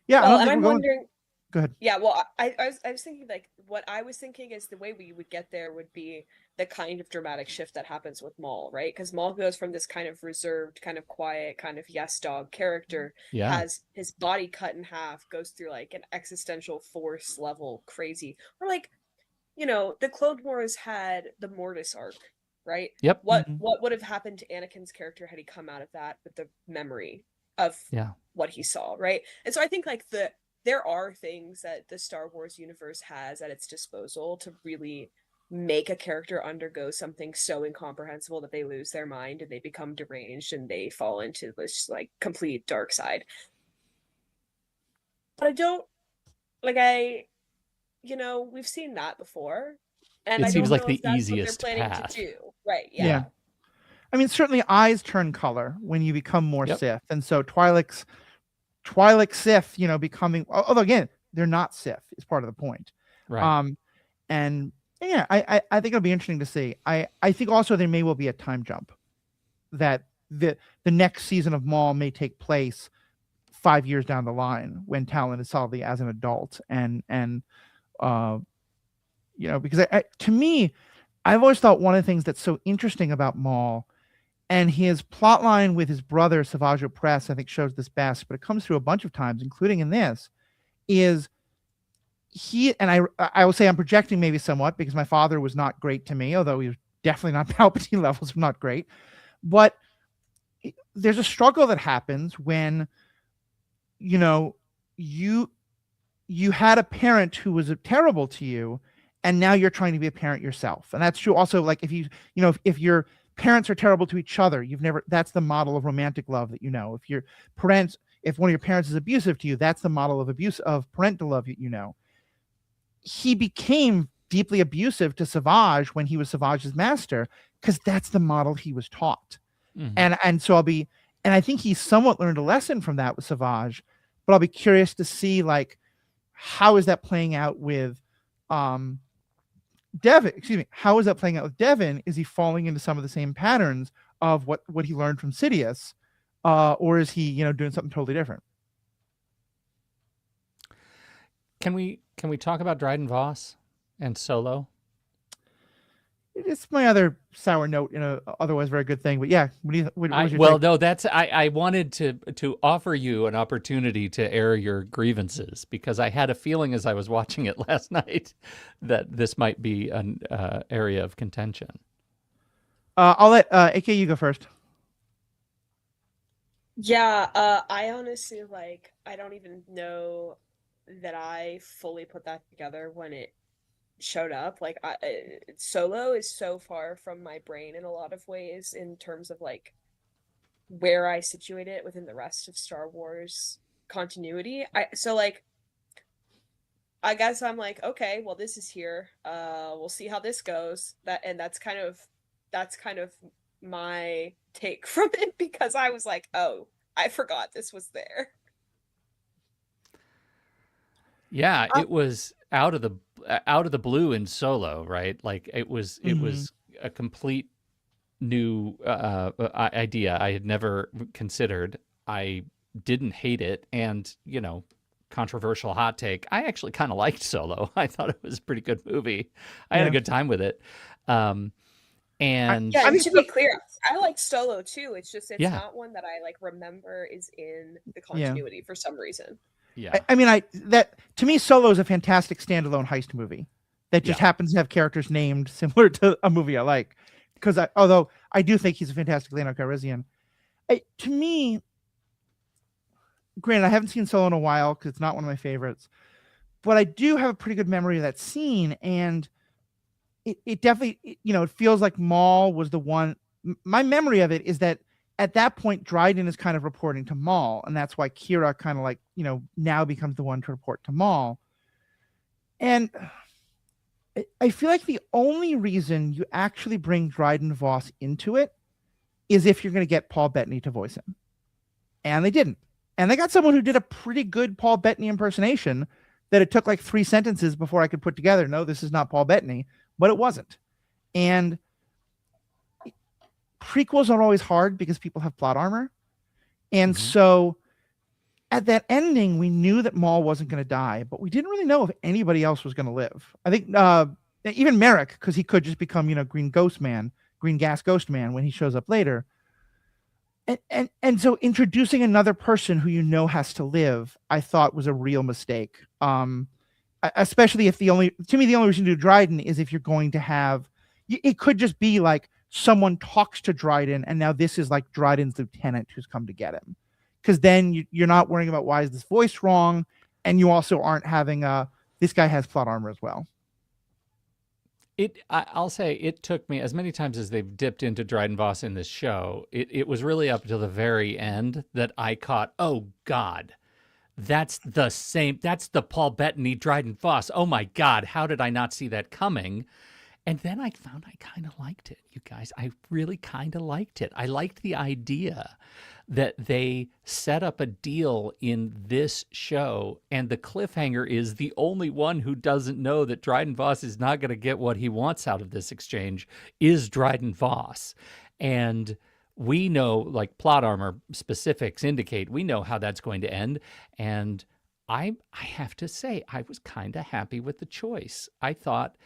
Yeah, I Well, don't and think we're I'm going. wondering. Go ahead. Yeah, well, I was thinking like what I was thinking is the way we would get there would be the kind of dramatic shift that happens with Maul, right? Because Maul goes from this kind of reserved, kind of quiet, kind of yes dog character, Yeah. has his body cut in half, goes through like an existential force level crazy, or like the Clone Wars had the Mortis arc, right? Yep. What Mm-hmm. what would have happened to Anakin's character had he come out of that with the memory of Yeah. what he saw, right? And so I think like there are things that the Star Wars universe has at its disposal to really make a character undergo something so incomprehensible that they lose their mind and they become deranged and they fall into this like complete dark side. But I don't like we've seen that before. And It I seems don't like know if the that's what they're easiest planning to path. do. Right, Yeah. yeah. I mean, certainly eyes turn color when you become more Yep. Sith, and so Twi'lek Sith, becoming. Although again, they're not Sith is part of the point. Right. Um, and yeah, I think it'll be interesting to see. I think also there may well be a time jump that the next season of Maul may take place 5 years down the line when Talon is solidly as an adult, and uh, because to me, I've always thought one of the things that's so interesting about Maul and his plot line with his brother Savage Opress, I think shows this best, but it comes through a bunch of times, including in this, is and I will say I'm projecting maybe somewhat because my father was not great to me, although he was definitely not Palpatine levels of not great. But there's a struggle that happens when you know you you had a parent who was terrible to you, and now you're trying to be a parent yourself. And that's true also, like if your parents are terrible to each other, that's the model of romantic love that if one of your parents is abusive to you, that's the model of abuse of parental love that. He became deeply abusive to Savage when he was Savage's master, because that's the model he was taught. Mm-hmm. And I think he somewhat learned a lesson from that with Savage, but I'll be curious to see like how is that playing out with Devon. Excuse me, how is that playing out with Devon? Is he falling into some of the same patterns of what he learned from Sidious, or is he doing something totally different? Can we talk about Dryden Voss and Solo? It's my other sour note in a otherwise very good thing, but yeah. What was your take? No, that's I wanted to offer you an opportunity to air your grievances, because I had a feeling as I was watching it last night that this might be an area of contention. I'll let AK you go first. Yeah, I honestly I don't even know that I fully put that together when it showed up. Solo is so far from my brain in a lot of ways in terms of like where I situate it within the rest of Star Wars continuity. I guess I'm like, okay, well this is here. We'll see how this goes. That's kind of my take from it, because I was like, oh, I forgot this was there. Yeah, it was out of the blue in Solo, right? Like it was a complete new idea I had never considered. I didn't hate it, and controversial hot take. I actually kind of liked Solo. I thought it was a pretty good movie. I had a Yeah. good time with it. And Yeah, I and think to be clear, I like Solo too. It's just it's yeah, not one that I like remember is in the yeah. continuity for some reason. yeah, I mean, that to me, Solo is a fantastic standalone heist movie that just yeah. happens to have characters named similar to a movie I like. Because although I do think he's a fantastic Lando Calrissian, to me, granted, I haven't seen Solo in a while because it's not one of my favorites, but I do have a pretty good memory of that scene, and it definitely, it feels like Maul was the one. My memory of it is that at that point, Dryden is kind of reporting to Maul, and that's why Kira kind of like, now becomes the one to report to Maul. And I feel like the only reason you actually bring Dryden Voss into it is if you're going to get Paul Bettany to voice him. And they didn't. And they got someone who did a pretty good Paul Bettany impersonation that it took like 3 sentences before I could put together, no, this is not Paul Bettany, but it wasn't. And prequels are always hard because people have plot armor. And so at that ending, we knew that Maul wasn't going to die, but we didn't really know if anybody else was going to live. I think even Merrick, because he could just become, Green Ghost Man, Green Gas Ghost Man when he shows up later. And so introducing another person who has to live, I thought was a real mistake. Especially if the only reason to do Dryden is if you're going to have, it could just be like someone talks to Dryden, and now this is like Dryden's lieutenant who's come to get him. Because then you're not worrying about why is this voice wrong, and you also aren't having this guy has plot armor as well. I'll say it took me as many times as they've dipped into Dryden Voss in this show. It was really up to the very end that I caught, oh God, that's the same. That's the Paul Bettany Dryden Voss. Oh my God, how did I not see that coming? And then I found I kind of liked it, you guys. I really kind of liked it. I liked the idea that they set up a deal in this show, and the cliffhanger is the only one who doesn't know that Dryden Voss is not going to get what he wants out of this exchange is Dryden Voss. And we know, like plot armor specifics indicate, we know how that's going to end. And I have to say, I was kind of happy with the choice. I thought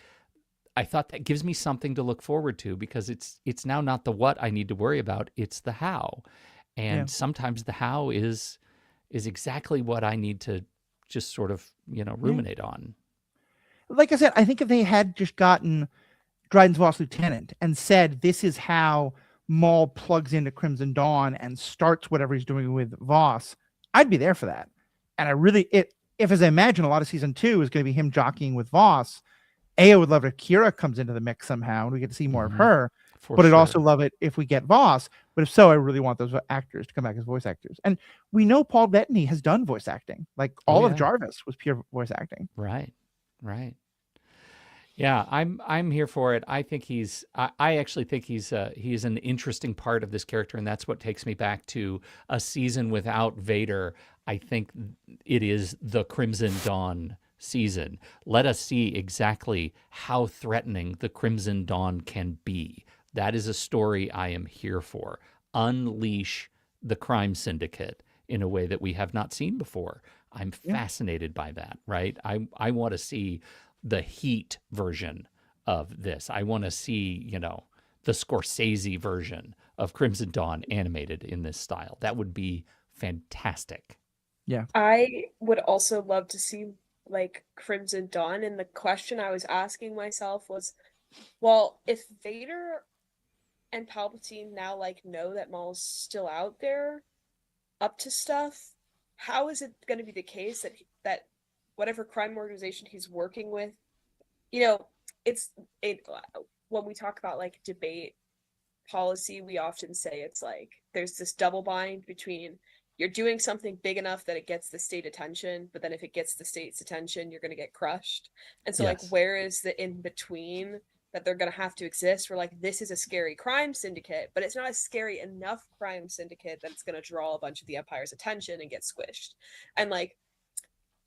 that gives me something to look forward to, because it's now not the what I need to worry about, it's the how. And sometimes the how is exactly what I need to just sort of, ruminate on. Like I said, I think if they had just gotten Dryden Voss lieutenant and said this is how Maul plugs into Crimson Dawn and starts whatever he's doing with Voss, I'd be there for that. And if as I imagine, a lot of season 2 is going to be him jockeying with Voss, I would love if Kira comes into the mix somehow and we get to see more of her. But I'd also love it if we get Voss. But if so, I really want those actors to come back as voice actors. And we know Paul Bettany has done voice acting. Like all of Jarvis was pure voice acting. Right. Yeah, I'm here for it. I think I actually think he's an interesting part of this character, and that's what takes me back to a season without Vader. I think it is the Crimson Dawn season. Let us see exactly how threatening the Crimson Dawn can be. That is a story I am here for. Unleash the crime syndicate in a way that we have not seen before. I'm fascinated by that, right? I want to see the Heat version of this. I want to see, the Scorsese version of Crimson Dawn animated in this style. That would be fantastic. Yeah. I would also love to see like Crimson Dawn, and the question I was asking myself was, well, if Vader and Palpatine now like know that Maul's still out there up to stuff, how is it going to be the case that whatever crime organization he's working with, when we talk about like debate policy, we often say it's like there's this double bind between you're doing something big enough that it gets the state attention, but then if it gets the state's attention, you're going to get crushed. And so like where is the in between that they're going to have to exist? Where like this is a scary crime syndicate, but it's not a scary enough crime syndicate that it's going to draw a bunch of the Empire's attention and get squished. And like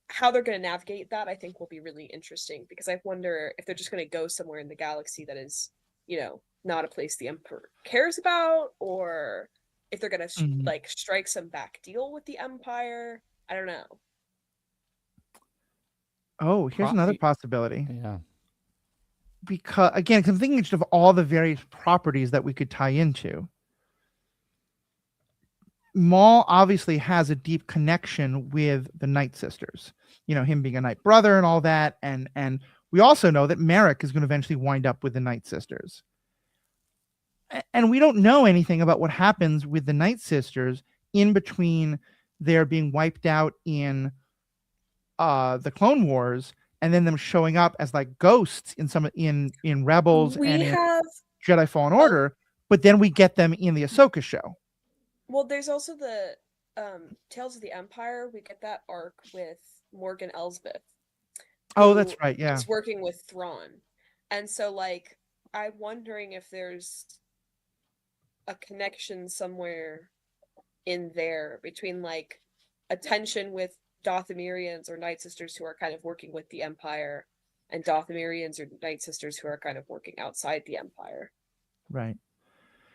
how they're going to navigate that, I think will be really interesting, because I wonder if they're just going to go somewhere in the galaxy that is, not a place the Emperor cares about, or if they're going to like strike some back deal with the Empire. I don't know. Oh, here's another possibility. Yeah. Because again, 'cause I'm thinking just of all the various properties that we could tie into. Maul obviously has a deep connection with the Night Sisters. You know, him being a Night Brother and all that, and we also know that Merrick is going to eventually wind up with the Night Sisters. And we don't know anything about what happens with the Night Sisters in between their being wiped out in the Clone Wars and then them showing up as like ghosts in some in Rebels We and in have Jedi Fallen Order, but then we get them in the Ahsoka show. Well, there's also the Tales of the Empire. We get that arc with Morgan Elsbeth. Oh, that's right. Yeah. Is working with Thrawn. And so, like, I'm wondering if there's a connection somewhere in there between, like, a tension with Dathomirians or Night Sisters who are kind of working with the Empire and Dathomirians or Night Sisters who are kind of working outside the Empire. Right.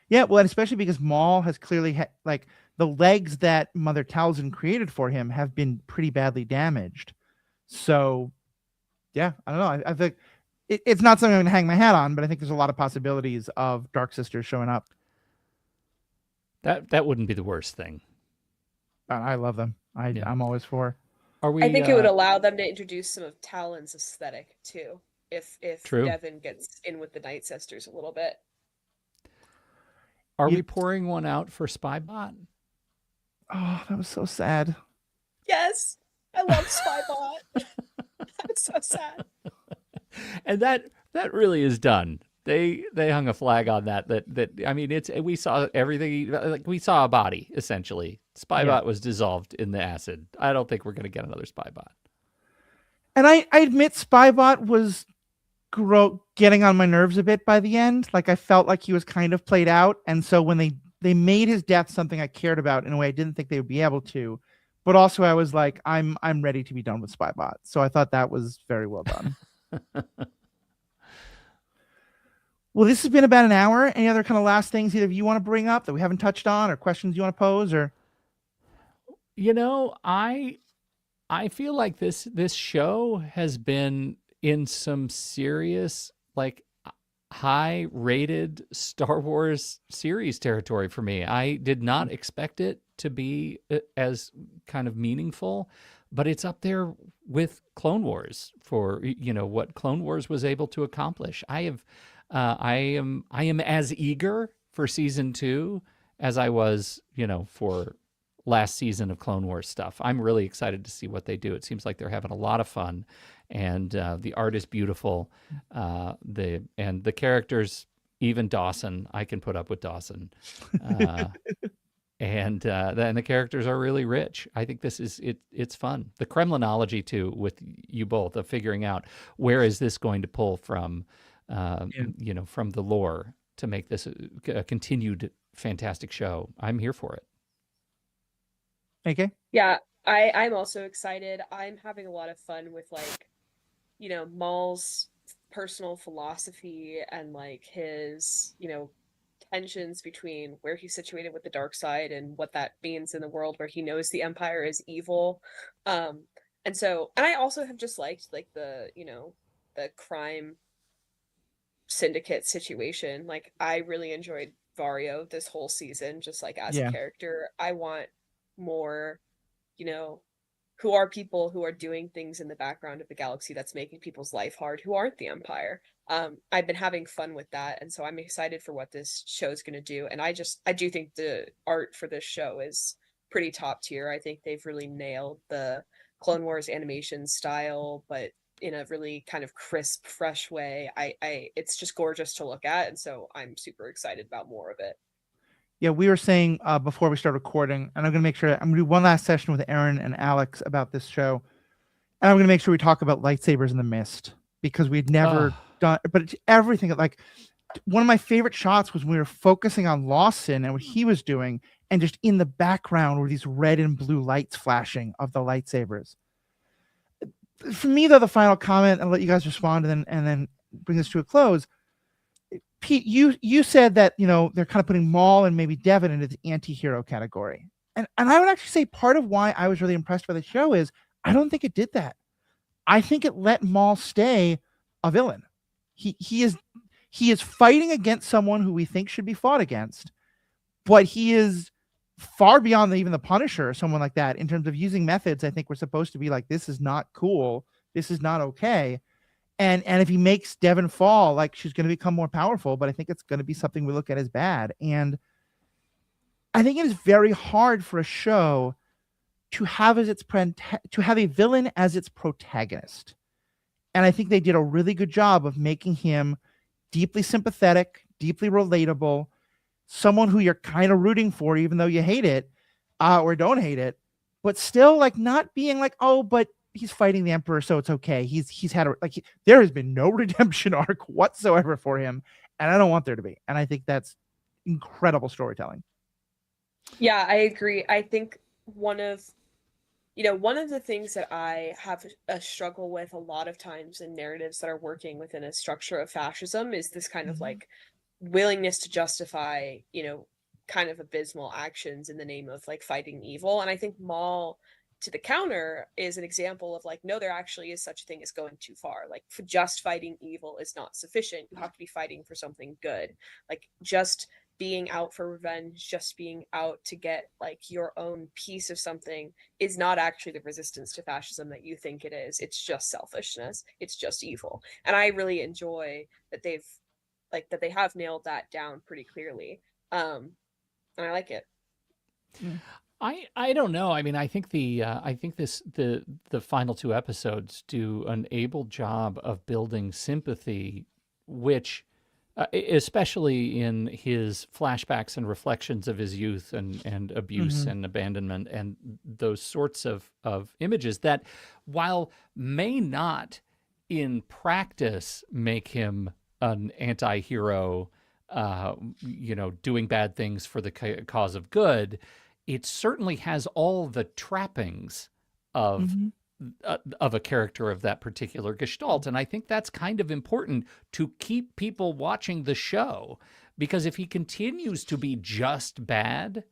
Yeah, well, and especially because Maul has clearly like the legs that Mother Talzin created for him have been pretty badly damaged. So, yeah, I don't know. I think it's not something I'm going to hang my hat on, but I think there's a lot of possibilities of Dark Sisters showing up. That wouldn't be the worst thing. I love them. I'm always for. I think it would allow them to introduce some of Talon's aesthetic too, if True. Devin gets in with the Night Sisters a little bit. Are we pouring one out for Spybot? Oh, that was so sad. Yes, I love Spybot. That's so sad. And that really is done. They hung a flag on that I mean, we saw everything, like we saw a body essentially. Spybot was dissolved in the acid. I don't think we're going to get another Spybot. And I admit Spybot was getting on my nerves a bit by the end. Like I felt like he was kind of played out, and so when they made his death something I cared about in a way I didn't think they would be able to, but also I was like, I'm ready to be done with Spybot. So I thought that was very well done. Well, this has been about an hour. Any other kind of last things either of you want to bring up that we haven't touched on, or questions you want to pose? Or, you know, I feel like this show has been in some serious, like, high rated Star Wars series territory for me. I did not expect it to be as kind of meaningful, but it's up there with Clone Wars for, you know, what Clone Wars was able to accomplish. I am as eager for season 2 as I was, you know, for last season of Clone Wars stuff. I'm really excited to see what they do. It seems like they're having a lot of fun, and the art is beautiful. The characters, even Dawson, I can put up with Dawson, and the characters are really rich. I think this is it. It's fun. The Kremlinology too, with you both, of figuring out where is this going to pull from, you know, from the lore to make this a continued fantastic show. I'm here for it. Okay. Yeah, I'm also excited. I'm having a lot of fun with, like, you know, Maul's personal philosophy and like his, you know, tensions between where he's situated with the dark side and what that means in the world where he knows the Empire is evil. And I also have just liked like the, you know, the crime syndicate situation. Like I really enjoyed Vario this whole season, just like as a character. I want more, you know, who are people who are doing things in the background of the galaxy that's making people's life hard, who aren't the Empire. I've been having fun with that, and so I'm excited for what this show is going to do. And I do think the art for this show is pretty top tier. I think they've really nailed the Clone Wars animation style, but in a really kind of crisp, fresh way. It's just gorgeous to look at, and so I'm super excited about more of it. Yeah, we were saying before we start recording, and I'm going to make sure I'm going to do one last session with Aaron and Alex about this show, and I'm going to make sure we talk about lightsabers in the mist, because we'd never done, but it's everything. Like one of my favorite shots was when we were focusing on Lawson and what he was doing, and just in the background were these red and blue lights flashing of the lightsabers. For me, though, the final comment, I'll let you guys respond and then bring this to a close. Pete, you said that, you know, they're kind of putting Maul and maybe Devin into the anti-hero category. And I would actually say part of why I was really impressed by the show is I don't think it did that. I think it let Maul stay a villain. He is fighting against someone who we think should be fought against, but he is far beyond even the Punisher or someone like that in terms of using methods. I think we're supposed to be like, this is not cool, this is not okay. And if he makes Devon fall, like, she's going to become more powerful, but I think it's going to be something we look at as bad. And I think it is very hard for a show to have a villain as its protagonist. And I think they did a really good job of making him deeply sympathetic, deeply relatable, someone who you're kind of rooting for, even though you hate it or don't hate it, but still like not being like, oh, but he's fighting the Emperor, so it's okay. He's had there has been no redemption arc whatsoever for him, and I don't want there to be. And I think that's incredible storytelling. Yeah, I agree. I think one of the things that I have a struggle with a lot of times in narratives that are working within a structure of fascism is this kind of like willingness to justify, kind of abysmal actions in the name of like fighting evil. And I think Maul, to the counter, is an example of like, no, there actually is such a thing as going too far. Like, for just fighting evil is not sufficient. You have to be fighting for something good. Like, just being out for revenge, just being out to get like your own piece of something is not actually the resistance to fascism that you think it is. It's just selfishness. It's just evil. And I really enjoy that they have nailed that down pretty clearly. And I like it. I don't know. I mean, I think the final two episodes do an able job of building sympathy, which especially in his flashbacks and reflections of his youth and abuse and abandonment and those sorts of images that, while may not in practice make him an anti-hero, doing bad things for the cause of good, it certainly has all the trappings of a character of that particular gestalt. And I think that's kind of important to keep people watching the show, because if he continues to be just bad,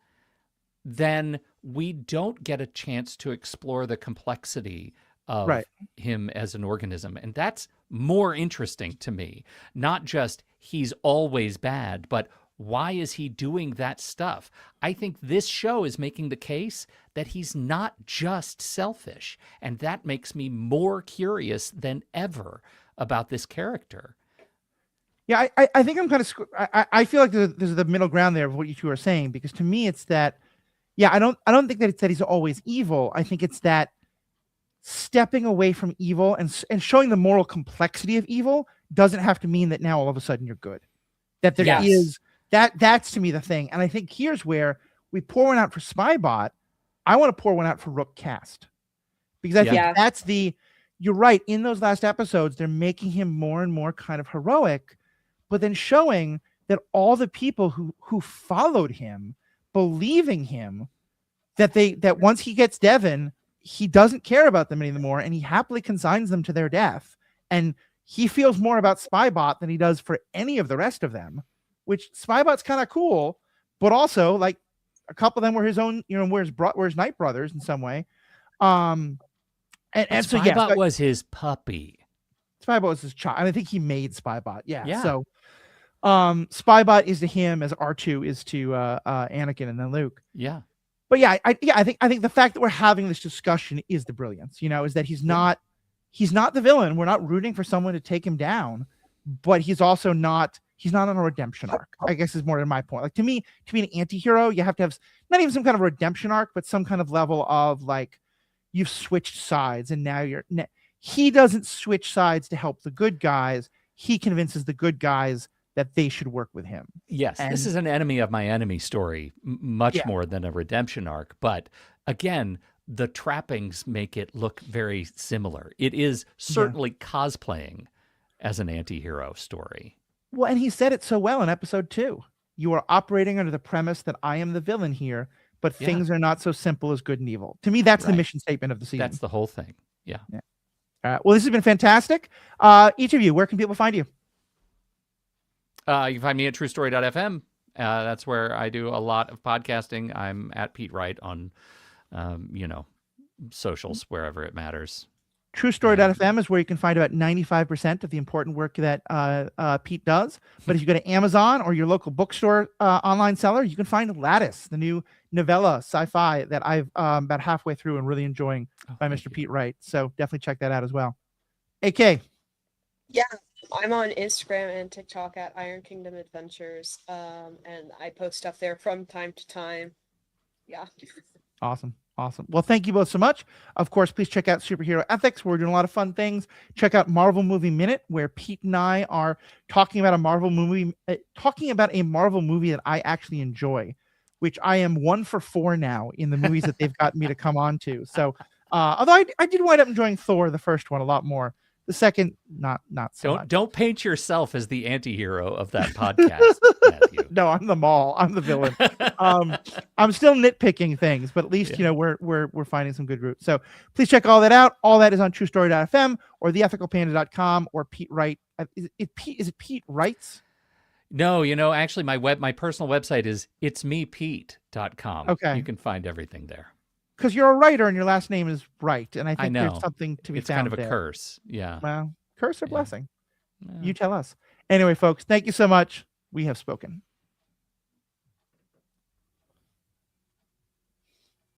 then we don't get a chance to explore the complexity of him as an organism. And that's more interesting to me. Not just he's always bad, but why is he doing that stuff? I think this show is making the case that he's not just selfish, and that makes me more curious than ever about this character. Yeah, I think I'm kind of I feel like there's the middle ground there of what you two are saying, because to me it's that, yeah, I don't think that it's that he's always evil. I think it's that stepping away from evil and showing the moral complexity of evil doesn't have to mean that now all of a sudden you're good. That there is that's to me the thing. And I think here's where we pour one out for Spybot. I want to pour one out for Rook Cast, because I think that's you're right. In those last episodes, they're making him more and more kind of heroic, but then showing that all the people who followed him, believing him, that once he gets Devon, he doesn't care about them anymore, and he happily consigns them to their death. And he feels more about Spybot than he does for any of the rest of them, which Spybot's kind of cool, but also like a couple of them were his own, were his Night Brothers in some way. And so Spybot was his puppy. Spybot was his child. I think he made Spybot. Yeah. So Spybot is to him as R2 is to Anakin and then Luke. Yeah. But yeah, I think the fact that we're having this discussion is the brilliance, is that he's not the villain. We're not rooting for someone to take him down, but he's also not on a redemption arc, I guess, is more than my point. Like, to be an anti-hero, you have to have not even some kind of redemption arc, but some kind of level of like, you've switched sides and now he doesn't switch sides to help the good guys. He convinces the good guys that they should work with him. Yes, this is an enemy of my enemy story, much more than a redemption arc. But again, the trappings make it look very similar. It is certainly cosplaying as an anti-hero story. Well, and he said it so well in episode 2. You are operating under the premise that I am the villain here, but things are not so simple as good and evil. To me, that's the mission statement of the season. That's the whole thing. Yeah. All right. Well, this has been fantastic. Each of you, where can people find you? You can find me at truestory.fm. That's where I do a lot of podcasting. I'm at Pete Wright on, socials, wherever it matters. TrueStory.fm is where you can find about 95% of the important work that Pete does. But if you go to Amazon or your local bookstore online seller, you can find Lattice, the new novella sci-fi that I've about halfway through and really enjoying by Mr. Pete Wright. So definitely check that out as well. AK. Yeah, I'm on Instagram and TikTok at Iron Kingdom Adventures, and I post stuff there from time to time. Yeah. Awesome. Well, thank you both so much. Of course, please check out Superhero Ethics. We're doing a lot of fun things. Check out Marvel Movie Minute, where Pete and I are talking about a Marvel movie that I actually enjoy, which I am 1 for 4 now in the movies that they've gotten me to come on to. So, although I did wind up enjoying Thor, the first one, a lot more. The second, not so much. Don't paint yourself as the anti-hero of that podcast, Matthew. No, I'm the Maul. I'm the villain. I'm still nitpicking things, but at least we're finding some good roots. So please check all that out. All that is on TrueStory.fm or theethicalpanda.com or Pete Wright. Is it Pete Wrights? No, actually my personal website is itsmepete.com. Okay. You can find everything there. Because you're a writer and your last name is Wright, and I think there's something to be it's found kind of a there. curse. Yeah. Well, curse or blessing? Yeah. You tell us. Anyway, folks, thank you so much. We have spoken.